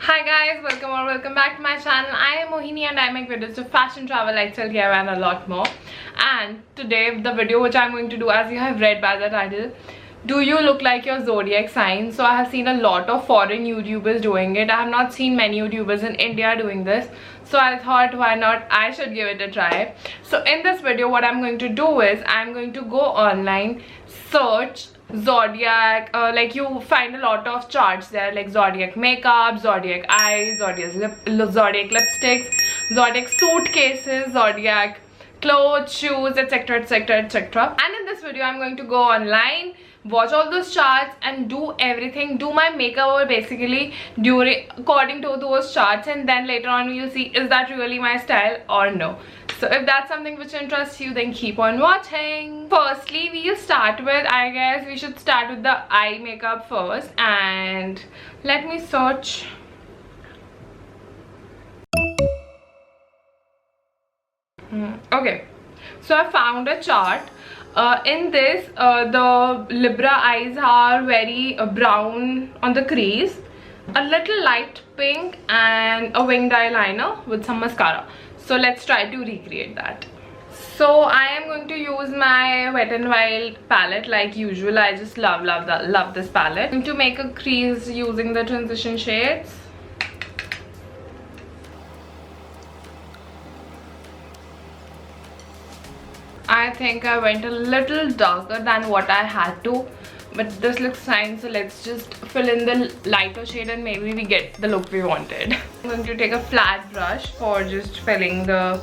Hi guys, welcome or welcome back to my channel. I am Mohini and I make videos of fashion, travel, lifestyle, DIY and a lot more. And today the video which I'm going to do, as you have read by the title, do you look like your zodiac sign? So I have seen a lot of foreign YouTubers doing it. I have not seen many YouTubers in India doing this. So I thought, why not, I should give it a try. So in this video what I'm going to do is I'm going to go online, search zodiac, like you find a lot of charts there, like zodiac makeup, zodiac eyes, zodiac lipsticks, zodiac suitcases, zodiac clothes, shoes, etc, etc, etc. And in this video I'm going to go online, watch all those charts and do everything, do my makeover basically according to those charts, and then later on we'll see is that really my style or no. So if that's something which interests you, then keep on watching. Firstly, we'll start with, I guess we should start with the eye makeup first, and let me search. Okay, so I found a chart. In this, the Libra eyes are very brown on the crease, a little light pink, and a winged eyeliner with some mascara. So let's try to recreate that. So I am going to use my Wet n Wild palette like usual. I just love this palette. I'm going to make a crease using the transition shades. I think I went a little darker than what I had to, but this looks fine, so let's just fill in the lighter shade and maybe we get the look we wanted. I'm going to take a flat brush for just filling the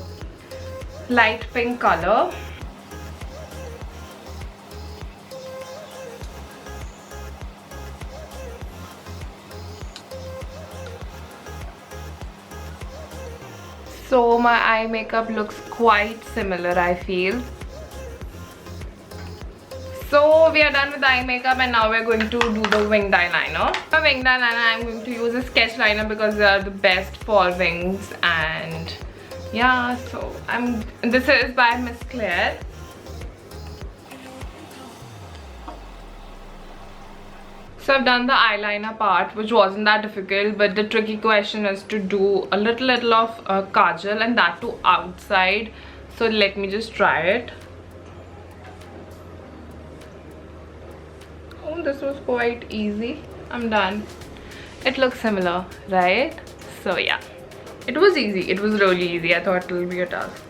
light pink color. So my eye makeup looks quite similar, I feel. So we are done with the eye makeup and now we're going to do the winged eyeliner. For winged eyeliner, I'm going to use a sketch liner because they are the best for wings. And yeah, so this is by Miss Claire. So I've done the eyeliner part, which wasn't that difficult, but the tricky question is to do a little of kajal, and that too outside. So let me just try it. Oh, this was quite easy. I'm done. It looks similar, right? So yeah, it was easy. It was really easy. I thought it will be a task.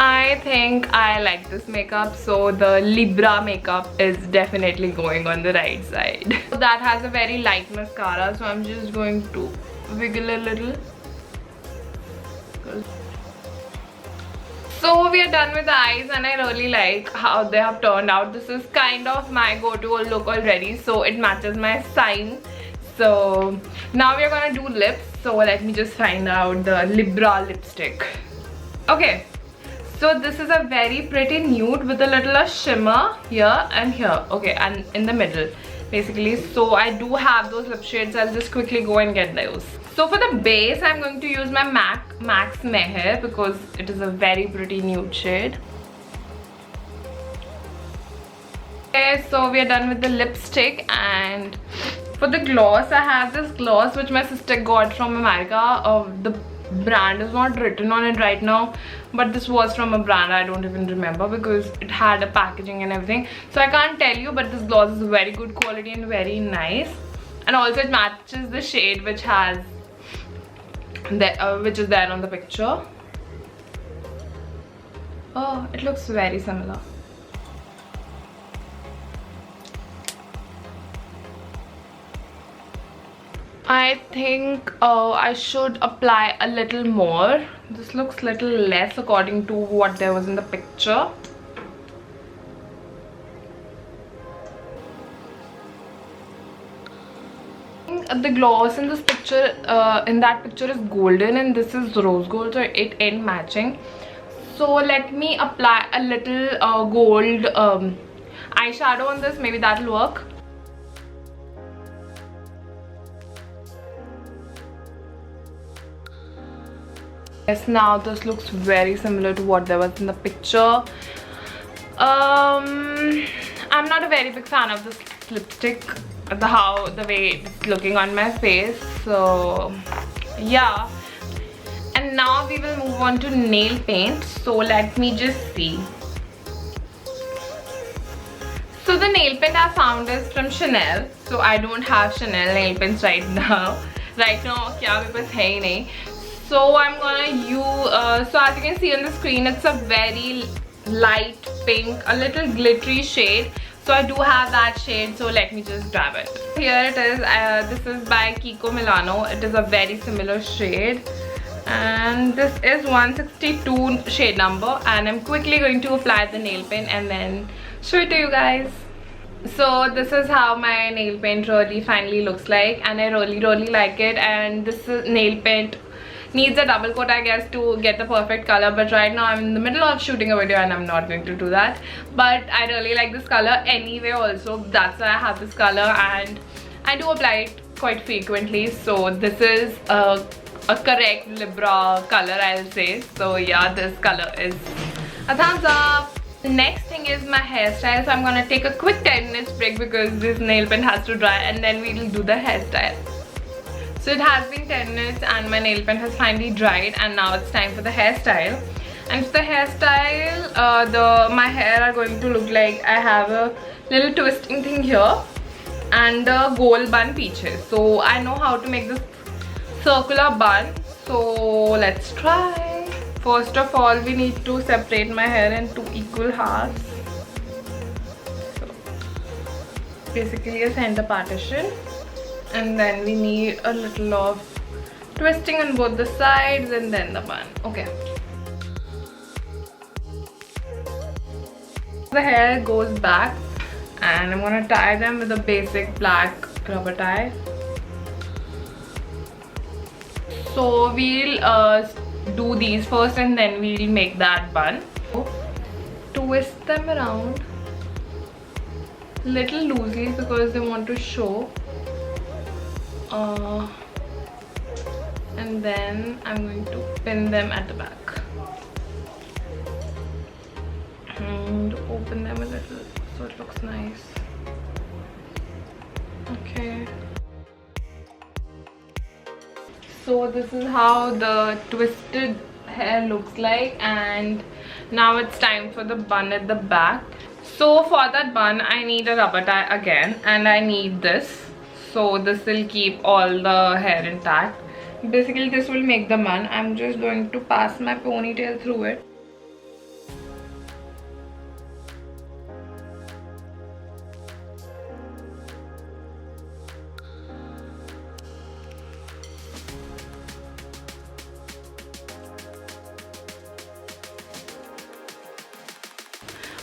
I think I like this makeup, so the Libra makeup is definitely going on the right side. That has a very light mascara, so I'm just going to wiggle a little. So we are done with the eyes and I really like how they have turned out. This is kind of my go-to look already, so it matches my sign. So now we are gonna do lips, so let me just find out the Libra lipstick. Okay, so this is a very pretty nude with a little shimmer here and here. Okay, and in the middle basically. So I do have those lip shades. I'll just quickly go and get those. So for the base, I'm going to use my Max Meher because it is a very pretty nude shade. Okay, so we are done with the lipstick, and for the gloss, I have this gloss which my sister got from America. The brand is not written on it right now, but this was from a brand I don't even remember because it had a packaging and everything, so I can't tell you, but this gloss is very good quality and very nice, and also it matches the shade which has which is there on the picture. Oh, it looks very similar. I think I should apply a little more. This looks little less according to what there was in the picture. The gloss in this picture, in that picture is golden and this is rose gold, so it ain't matching. So let me apply a little gold eyeshadow on this, maybe that'll work. Yes, now this looks very similar to what there was in the picture. I'm not a very big fan of this lipstick. the way it's looking on my face. So yeah, and now we will move on to nail paint. So let me just see. So the nail paint I found is from Chanel. So I don't have Chanel nail paints right now. Right now, kya मेरे पास है ही नहीं. So I'm gonna use. So as you can see on the screen, it's a very light pink, a little glittery shade. So I do have that shade, so let me just grab it. Here it is. This is by Kiko Milano. It is a very similar shade, and this is 162 shade number. And I'm quickly going to apply the nail paint and then show it to you guys. So this is how my nail paint really finally looks like, and I really like it. And this nail paint needs a double coat, I guess, to get the perfect color, but right now I'm in the middle of shooting a video and I'm not going to do that. But I really like this color anyway also. That's why I have this color, and I do apply it quite frequently. So this is a correct Libra color, I'll say. So yeah, this color is a thumbs up. Next thing is my hairstyle. So I'm gonna take a quick 10 minutes break because this nail paint has to dry, and then we'll do the hairstyle. So it has been 10 minutes and my nail paint has finally dried, and now it's time for the hairstyle. And for the hairstyle, my hair are going to look like I have a little twisting thing here and a gold bun peaches. So I know how to make this circular bun. So let's try. First of all, we need to separate my hair into equal halves. So basically a center partition. And then we need a little of twisting on both the sides and then the bun. Okay. The hair goes back, and I'm gonna tie them with a basic black rubber tie. So we'll do these first and then we'll make that bun. Twist them around little loosely because they want to show. And then I'm going to pin them at the back and open them a little so it looks nice. Okay, so this is how the twisted hair looks like, and now it's time for the bun at the back. So for that bun I need a rubber tie again, and I need this. So this will keep all the hair intact. Basically this will make the bun. I'm just going to pass my ponytail through it.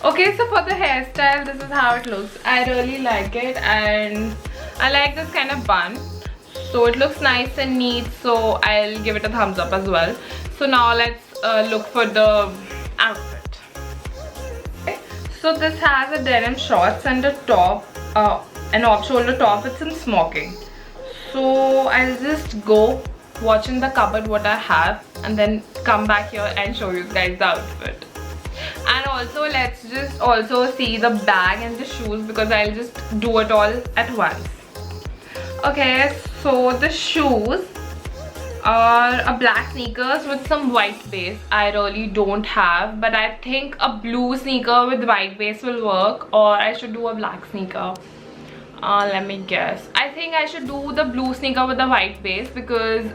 Okay, so for the hairstyle, this is how it looks. I really like it, and I like this kind of bun. So it looks nice and neat, so I'll give it a thumbs up as well. So now let's look for the outfit. Okay. So this has a denim shorts and a top, an off-shoulder top. It's in smoking. So I'll just go watch in the cupboard what I have, and then come back here and show you guys the outfit. And also let's just also see the bag and the shoes because I'll just do it all at once. Okay, so the shoes are a black sneakers with some white base. I really don't have, but I think a blue sneaker with white base will work, or I should do a black sneaker. Let me guess. I think I should do the blue sneaker with the white base because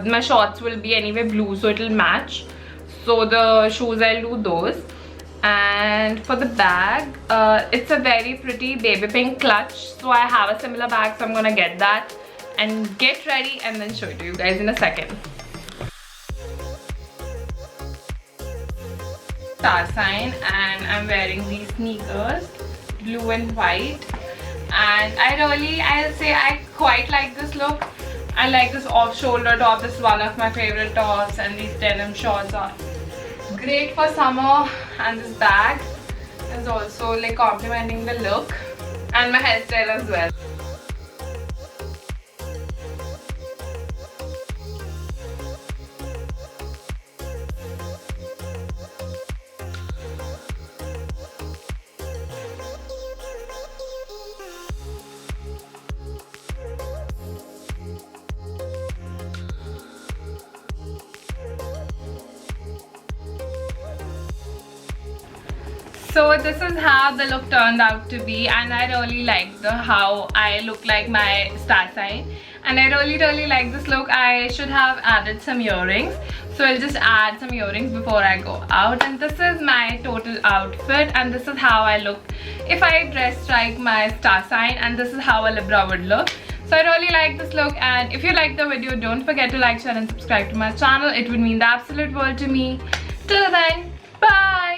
my shorts will be anyway blue, so it'll match. So the shoes, I'll do those. And for the bag, it's a very pretty baby pink clutch. So I have a similar bag, so I'm gonna get that and get ready and then show it to you guys in a second. Star sign, and I'm wearing these sneakers, blue and white. And I'll say I quite like this look. I like this off-shoulder top. This is one of my favorite tops, and these denim shorts are great for summer, and this bag is also like complementing the look and my hairstyle as well. So this is how the look turned out to be, and I really like how I look like my star sign, and I really like this look. I should have added some earrings, so I'll just add some earrings before I go out. And this is my total outfit, and this is how I look if I dress like my star sign, and this is how a Libra would look. So I really like this look, and if you like the video, don't forget to like, share and subscribe to my channel. It would mean the absolute world to me. Till then, bye!